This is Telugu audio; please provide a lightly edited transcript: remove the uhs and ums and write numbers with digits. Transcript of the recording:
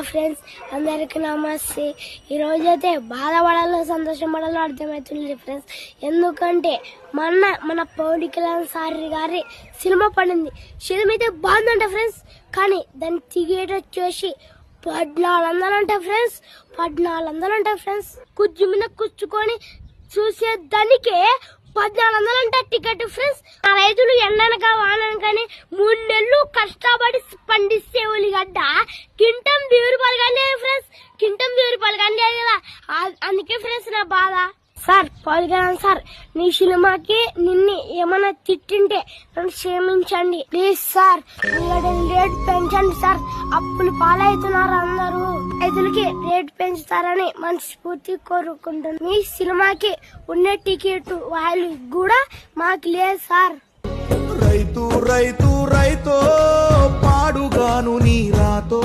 ఫ్రెండ్స్ అందరికి నమస్తే. ఈరోజైతే బాధపడాలో సంతోషపడాలో అర్థమవుతుంది ఫ్రెండ్స్. ఎందుకంటే మన పవన్ కళ్యాణ్ సార్ గారి సినిమా పడింది. సినిమా అయితే బాగుందంట ఫ్రెండ్స్, కానీ దాని టికెట్ వచ్చేసి 1400 అంట ఫ్రెండ్స్. 1400 అంట ఫ్రెండ్స్. కుర్చీ మీద కూర్చుకొని చూసేదానికే 1400 అంట టికెట్ ఫ్రెండ్స్. ఆ రైతులు ఎండనక వానకని 3 నెలలు కష్టపడి పండిస్తే ఉల్లిగడ్డ కింటం 1000 రూపాయలు కానీ ఫ్రెండ్స్. కింటం 1000 రూపాయలు కానీ కదా. అందుకే ఫ్రెండ్స్ నా బాధ. సార్ పవన్ కళ్యాణ్ సార్, నీ సినిమాకి నిన్ను ఏమైనా తిట్టింటే నన్ను క్షమించండి ప్లీజ్ సార్. రేట్ పెంచండి సార్, అప్పులు పాలవుతున్నారు అందరూ. రైతులకి రేట్ పెంచుతారని మనస్ఫూర్తి కోరుకుంటున్నాను. మీ సినిమాకి ఉన్న టికెట్ వాల్యూ కూడా మాకు లేదు సార్. రైతు రైతు రైతో పాడుగాను నీ రాతో.